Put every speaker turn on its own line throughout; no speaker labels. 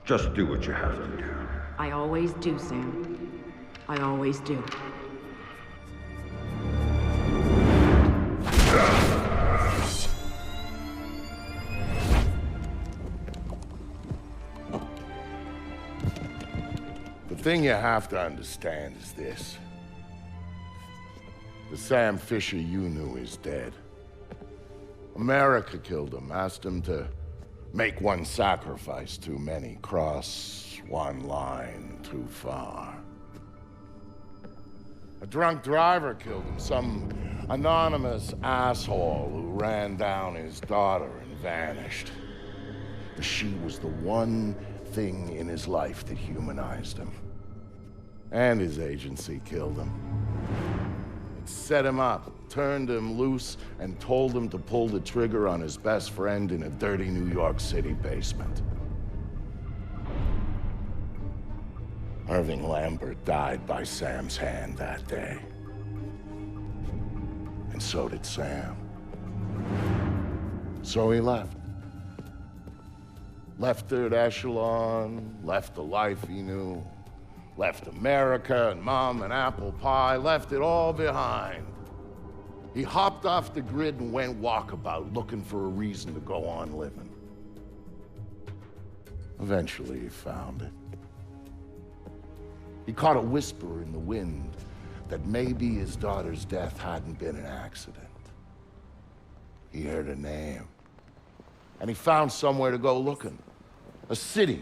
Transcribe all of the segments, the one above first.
Just do what you have to do.
I always do, Sam. I always do.
The thing you have to understand is this. The Sam Fisher you knew is dead. America killed him, asked him to make one sacrifice too many, cross one line too far. A drunk driver killed him, some anonymous asshole who ran down his daughter and vanished. She was the one thing in his life that humanized him. And his agency killed him. It set him up, turned him loose, and told him to pull the trigger on his best friend in a dirty New York City basement. Irving Lambert died by Sam's hand that day. And so did Sam. So he left. Left Third Echelon, left the life he knew, left America and Mom and apple pie, left it all behind. He hopped off the grid and went walkabout, looking for a reason to go on living. Eventually he found it. He caught a whisper in the wind that maybe his daughter's death hadn't been an accident. He heard a name. And he found somewhere to go looking. A city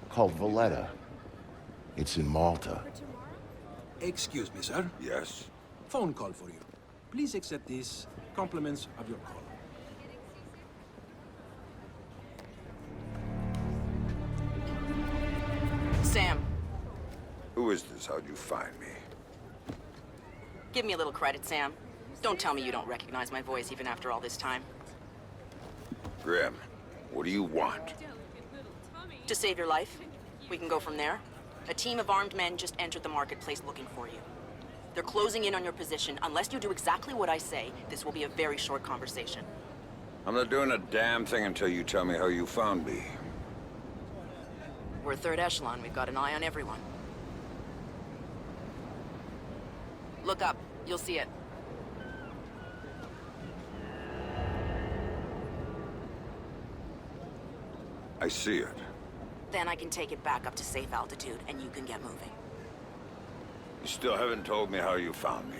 called Valletta. It's in Malta.
Excuse me, sir.
Yes?
Phone call for you. Please accept these compliments of your call.
Sam,
Who is this? How'd you find me?
give me a little credit, Sam. Don't tell me you don't recognize my voice even after all this time.
Grim, what do you want?
To save your life. We can go from there. A team of armed men just entered the marketplace looking for you. They're closing in on your position. Unless you do exactly what I say, this will be a very short conversation.
I'm not doing a damn thing until you tell me how you found me.
We're Third Echelon. We've got an eye on everyone. Look up. You'll see it.
I see it.
Then I can take it back up to safe altitude, and you can get moving.
You still haven't told me how you found me.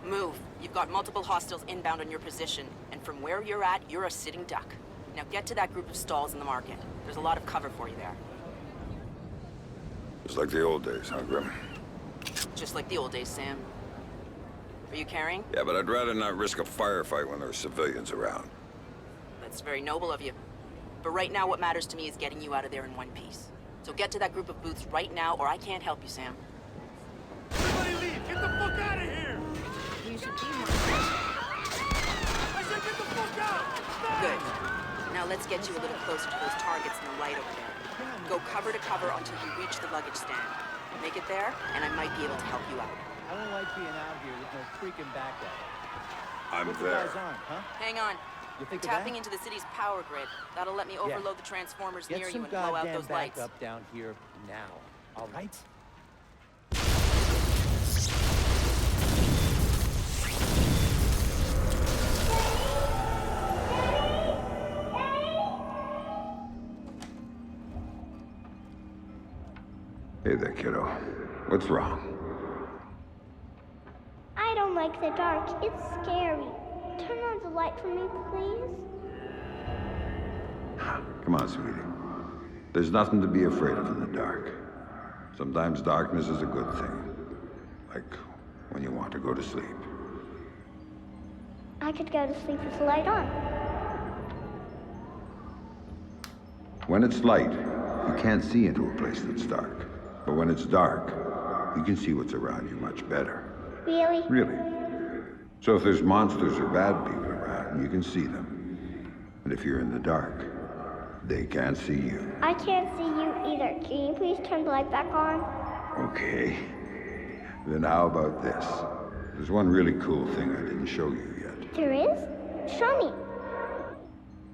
Move. You've got multiple hostiles inbound on your position, and from where you're at, you're a sitting duck. Now get to that group of stalls in the market. There's a lot of cover for you there.
It's like the old days, huh, Grim?
Just like the old days, Sam. Are you carrying?
Yeah, but I'd rather not risk a firefight when there are civilians around.
That's very noble of you. But right now, what matters to me is getting you out of there in one piece. So get to that group of booths right now, or I can't help you, Sam.
Everybody leave! Get the fuck out of here!
You should be more.
I said get the fuck out! Fast!
Good. Now let's get you a little closer to those targets in the light over there. Go cover to cover until you reach the luggage stand. Make it there, and I might be able to help you out.
I don't like being out here with no freaking backup.
I'm
What's the
there.
guys on, huh?
Hang on.
You
We're
think of
tapping
that?
into the city's power grid. That'll let me overload the transformers
Get
near you
some
and blow out
goddamn
those lights.
backup down here now, all right?
Hey there, kiddo. What's wrong?
I don't like the dark. It's scary. Turn on the light for me, please.
Come on, sweetie. There's nothing to be afraid of in the dark. Sometimes darkness is a good thing. Like when you want to go to sleep.
I could go to sleep with the light on.
When it's light, you can't see into a place that's dark. But when it's dark, you can see what's around you much better.
Really?
Really. So if there's monsters or bad people around, you can see them. And if you're in the dark, they can't see you.
I can't see you either. Can you please turn the light back on?
Okay. Then how about this? There's one really cool thing I didn't show you yet.
There is? Show me.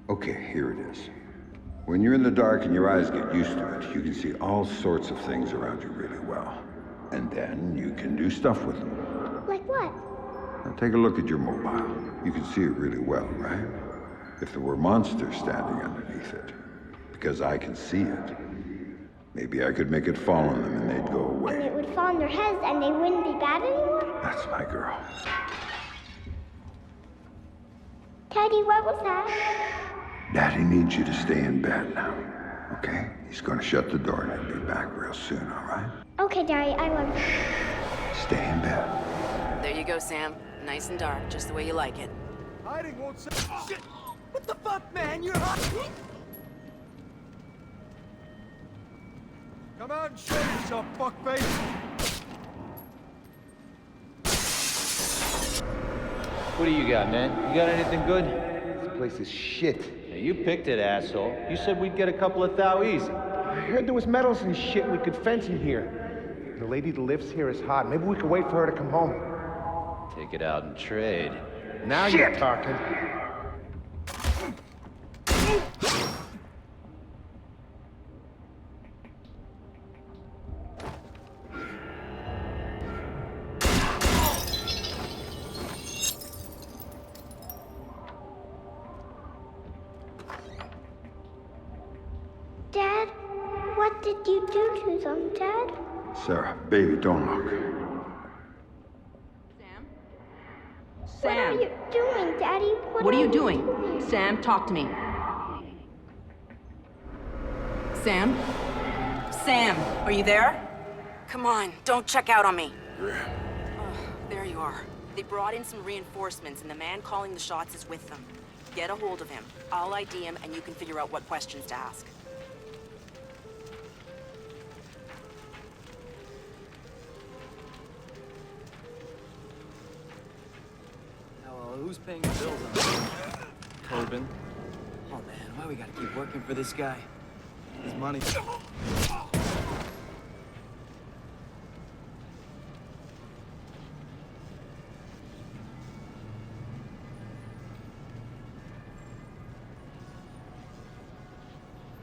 Okay, here it is. When you're in the dark and your eyes get used to it, you can see all sorts of things around you really well. And then you can do stuff with them.
Like what?
Now take a look at your mobile. You can see it really well, right? If there were monsters standing underneath it, because I can see it, maybe I could make it fall on them and they'd go
And
away.
it would fall on their heads and they wouldn't be bad anymore?
That's my girl.
Daddy, what was that?
Daddy needs you to stay in bed now, okay? He's gonna shut the door and he'll be back real soon, all right?
Okay, Daddy, I love you.
Stay in bed.
There you go, Sam. Nice and dark, just the way you like it.
Hiding won't save. Shit! What the fuck, man? You're hot. Come out and show yourself, fuckface.
What do you got, man? You got anything good? This place is shit. Now, you picked it, asshole. You said we'd get a couple of thou easy.
I heard there was metals and shit we could fence in here. The lady that lives here is hot. Maybe we could wait for her to come home.
Take it out and trade.
Now you're talking.
Dad, what did you do to them, Dad?
Sarah, baby, don't look.
What are you doing, Daddy?
What are you doing? Sam, talk to me. Sam?
Sam, are you there? Come on, don't check out on me. Oh, there you are. They brought in some reinforcements, and the man calling the shots is with them. Get a hold of him. I'll ID him, and you can figure out what questions to ask.
Well, who's paying the bills on this? Corbin. Oh man, why we gotta keep working for this guy? His money.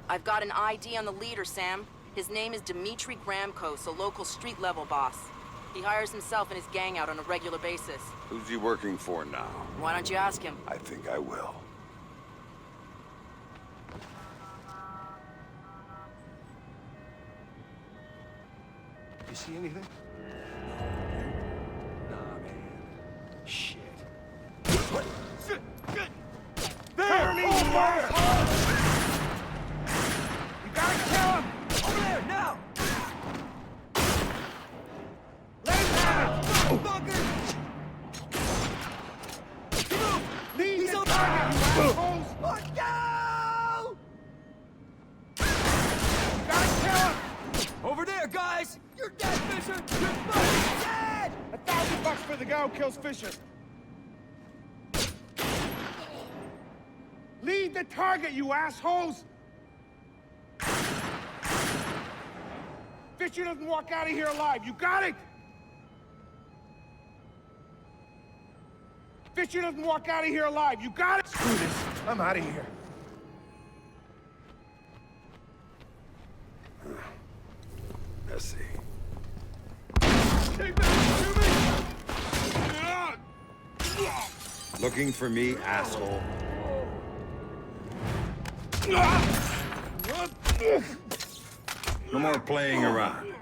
I've got an ID on the leader, Sam. His name is Dmitri Gramkos, a local street-level boss. He hires himself and his gang out on a regular basis.
Who's he working for now?
Why don't you ask him?
I think I will.
You see anything? Nah, man. Shit. What? Shit! Shit! There! Over! You gotta kill him! Over there, now! Let him have it! Motherfucker! Come on! Leave the target, you assholes! Let's go! You gotta kill him! Over there, guys! You're dead, Fisher! You're fucking dead!
$1,000 for the guy who kills Fisher. Lead the target, you assholes! Fisher doesn't walk out of here alive. You got it? Fisher doesn't walk out of here alive. You got it? Screw this. I'm out of here.
Let's see.
Take back to me!
Looking for me, asshole? No more playing around.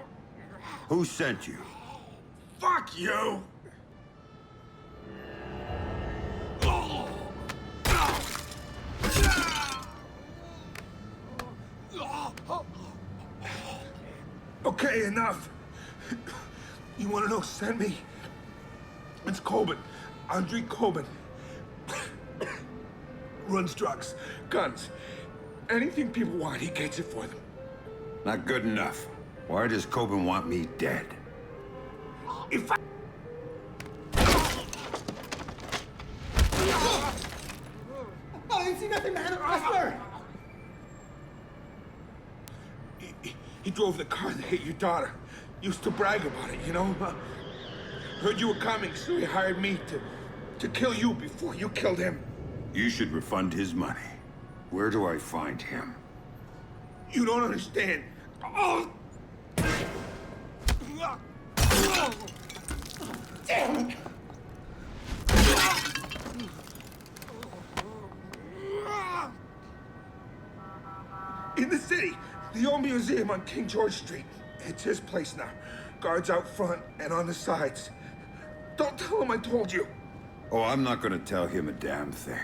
Who sent you?
Fuck you!
Okay, enough. You want to know who sent me? It's Coben. Andre Coben. Runs drugs, guns, anything people want, he gets it for them.
Not good enough. Why does Coben want me dead?
If I...
I didn't see nothing, man. I swear.
He drove the car that hit your daughter. Used to brag about it, you know? Heard you were coming, so he hired me to kill you before you killed him.
You should refund his money. Where do I find him?
You don't understand. Oh! Damn it! In the city, the old museum on King George Street. It's his place now. Guards out front and on the sides. Don't tell him I told you.
Oh, I'm not gonna tell him a damn thing.